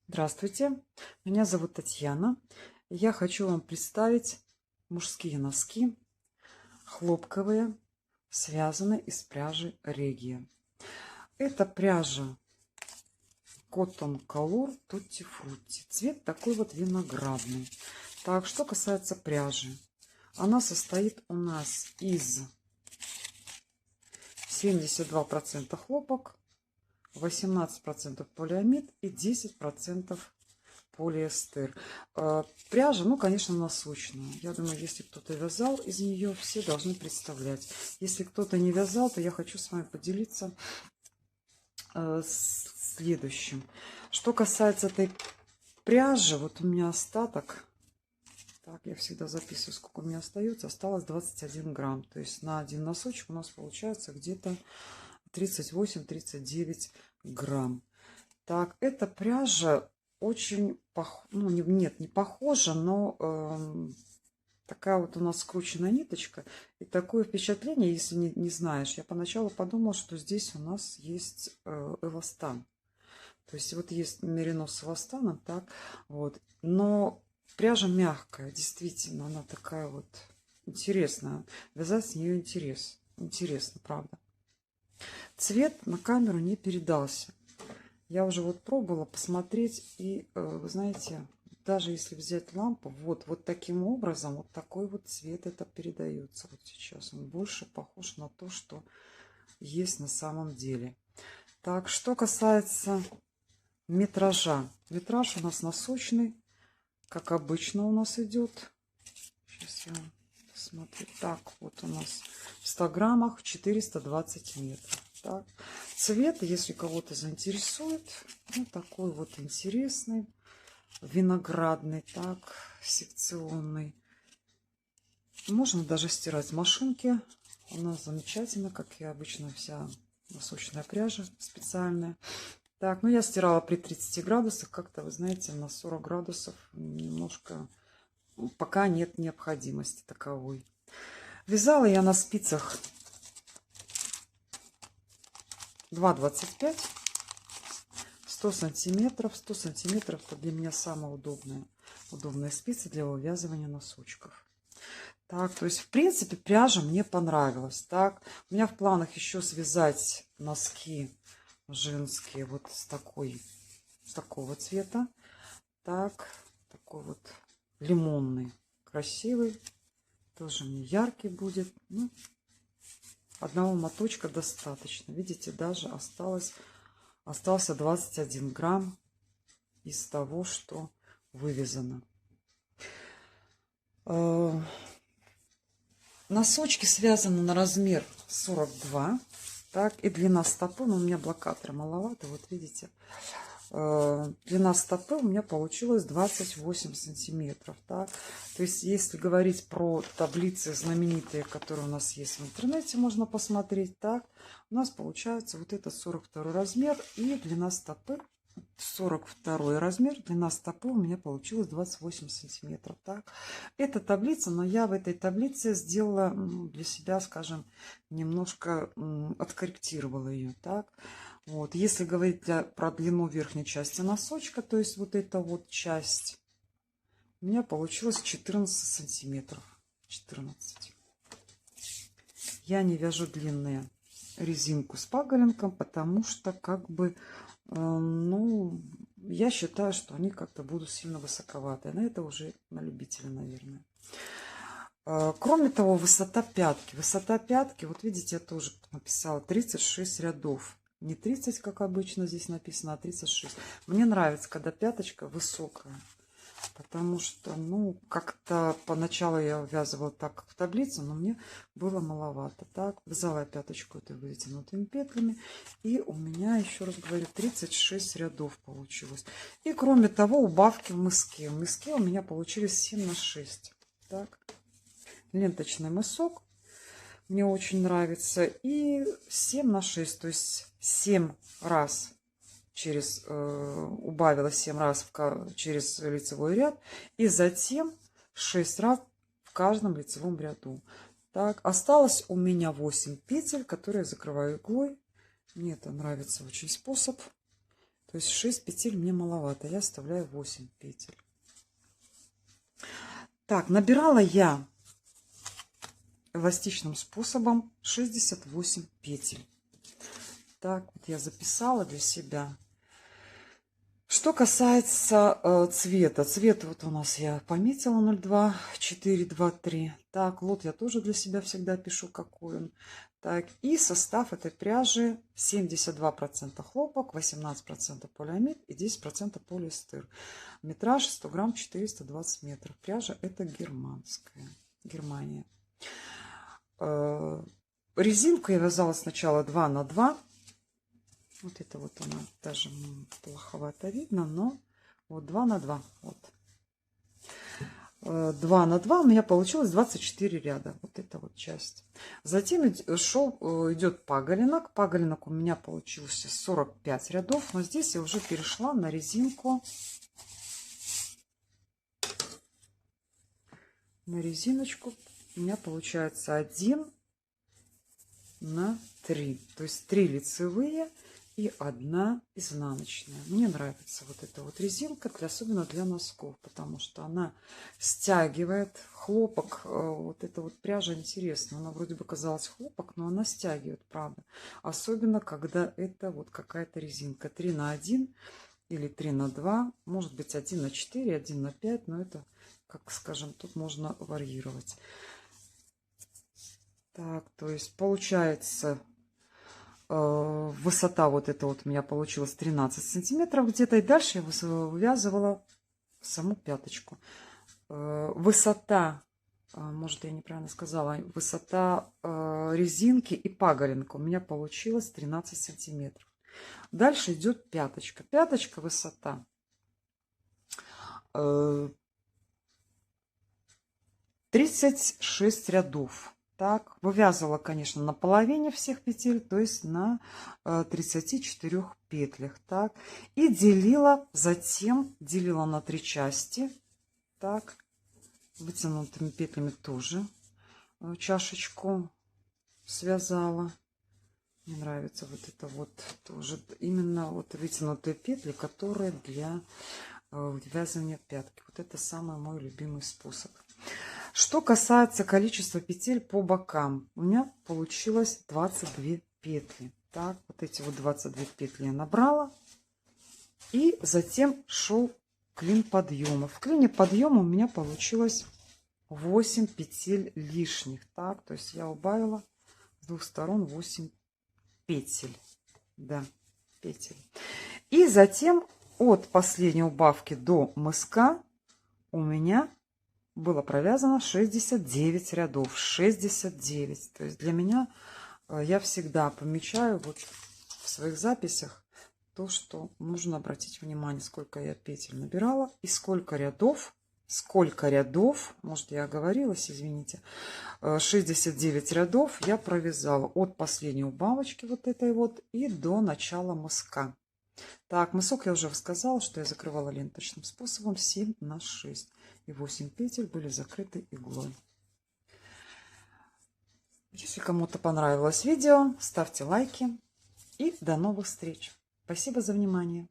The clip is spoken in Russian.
Здравствуйте, меня зовут Татьяна. Я хочу вам представить мужские носки, хлопковые, связанные из пряжи Регия. Это пряжа Cotton Color Tutti Frutti. Цвет такой вот виноградный. Так, что касается пряжи. Она состоит у нас из 72% хлопок, 18% полиамид и 10% полиэстер. Пряжа, ну, конечно, насущная. Я думаю, если кто-то вязал из нее, все должны представлять. Если кто-то не вязал, то я хочу с вами поделиться следующим. Что касается этой пряжи, вот у меня остаток. Так, я всегда записываю, сколько у меня остается. Осталось 21 грамм. То есть на один носочек у нас получается где-то 38-39 грамм. Так, эта пряжа очень ну, нет, не похожа, но такая вот у нас скрученная ниточка. И такое впечатление, если не знаешь, я поначалу подумала, что здесь у нас есть эластан. То есть вот есть меринос с эластаном, так, вот. Но пряжа мягкая, действительно, она такая вот интересная. Вязать с нее интересно, правда. Цвет на камеру не передался. Я уже вот пробовала посмотреть, и вы знаете, даже если взять лампу, вот таким образом, вот такой вот цвет это передается вот сейчас. Он больше похож на то, что есть на самом деле. Так, что касается метража. Метраж у нас носочный, как обычно у нас идет. Сейчас я посмотрю. Так, вот у нас в 100 граммах 420 метров. Так. Цвет, если кого-то заинтересует, ну, такой вот интересный, виноградный, так, секционный. Можно даже стирать с машинки. У нас замечательно, как и обычно, вся носочная пряжа специальная. Так, ну я стирала при 30 градусах, как-то, вы знаете, на 40 градусов немножко, пока нет необходимости таковой. Вязала я на спицах 2,25, 100 сантиметров. 100 сантиметров это для меня самая удобная спица для вывязывания носочков. Так, то есть, в принципе, пряжа мне понравилась. Так, у меня в планах еще связать носки женские вот с такого цвета. Так, такой вот лимонный, красивый. Тоже мне яркий будет. Ну, одного моточка достаточно. Видите, даже остался 21 грамм из того, что вывязано. Носочки связаны на размер 42. Так, и длина стопы, но у меня блокатора маловато, вот видите. Длина стопы у меня получилась 28 сантиметров. Так? То есть, если говорить про таблицы знаменитые, которые у нас есть в интернете, можно посмотреть, так, у нас получается вот это 42 размер и длина стопы 42 размер, длина стопы у меня получилась 28 сантиметров. Так? Это таблица, но я в этой таблице сделала для себя, скажем, немножко откорректировала ее. Так? Вот. Если говорить про длину верхней части носочка, то есть вот эта вот часть, у меня получилось 14 сантиметров. 14. Я не вяжу длинные резинку с паголенком, потому что как бы, ну, я считаю, что они как-то будут сильно высоковатые. Но это уже на любителя, наверное. Кроме того, высота пятки. Высота пятки, вот видите, я тоже написала 36 рядов. Не 30, как обычно здесь написано, а 36. Мне нравится, когда пяточка высокая. Потому что, ну, как-то поначалу я ввязывала так, как в таблицу, но мне было маловато. Так, вязала я пяточку этой вытянутыми петлями. И у меня, еще раз говорю, 36 рядов получилось. И кроме того, убавки в мыске. В мыске у меня получились 7 на 6. Так, ленточный мысок. Мне очень нравится. И 7 на 6, то есть 7 раз убавила 7 раз через лицевой ряд. И затем 6 раз в каждом лицевом ряду. Так, осталось у меня 8 петель, которые я закрываю иглой. Мне это нравится очень способ. То То есть 6 петель мне маловато. Я оставляю 8 петель. Так, набирала я эластичным способом 68 петель. Так, вот я записала для себя. Что касается цвета. Цвет вот у нас я пометила 02, 4, 2, 3. Так, лот я тоже для себя всегда пишу, какой он. Так, и состав этой пряжи 72% хлопок, 18% полиамид и 10% полиэстер. Метраж 100 грамм, 420 метров. Пряжа это германская. Германия. Резинку я вязала сначала 2 на 2. Вот это вот она даже плоховато видно, но вот 2 на 2. Вот. 2 на 2 у меня получилось 24 ряда. Вот эта вот часть. Затем идет паголинок. Паголинок у меня получился 45 рядов. Но здесь я уже перешла на резинку. На резиночку у меня получается 1 на 3. То есть 3 лицевые и 1 изнаночная. Мне нравится вот эта вот резинка, особенно для носков, потому что она стягивает хлопок. Вот эта вот пряжа интересная. Она вроде бы казалась хлопок, но она стягивает, правда. Особенно, когда это вот какая-то резинка. 3 на 1 или 3 на 2. Может быть 1 на 4, 1 на 5. Но это, как скажем, тут можно варьировать. Так, то есть получается... Высота вот это вот у меня получилась 13 сантиметров где-то. И дальше я вывязывала саму пяточку. Высота, может я неправильно сказала, высота резинки и паголинка у меня получилась 13 сантиметров. Дальше идет пяточка. Пяточка высота 36 рядов. Так, вывязывала, конечно, на половине всех петель, то есть на 34 петлях. Так, и затем делила на 3 части. Так, вытянутыми петлями тоже чашечку связала. Мне нравится вот это вот тоже именно вот вытянутые петли, которые для вязания пятки. Вот это самый мой любимый способ. Что касается количества петель по бокам, у меня получилось 22 петли. Так, вот эти вот 22 петли я набрала. И затем шел клин подъема. В клине подъема у меня получилось 8 петель лишних. Так, то есть я убавила с двух сторон 8 петель. Да, петель. И затем от последней убавки до мыска у меня было провязано 69 рядов. 69. То есть для меня, я всегда помечаю вот в своих записях то, что нужно обратить внимание, сколько я петель набирала и сколько рядов, может я оговорилась, извините, 69 рядов я провязала от последней убавочки вот этой вот и до начала мыска. Так, мысок я уже сказала, что я закрывала ленточным способом 7 на 6. И 8 петель были закрыты иглой. Если кому-то понравилось видео, ставьте лайки. И до новых встреч. Спасибо за внимание.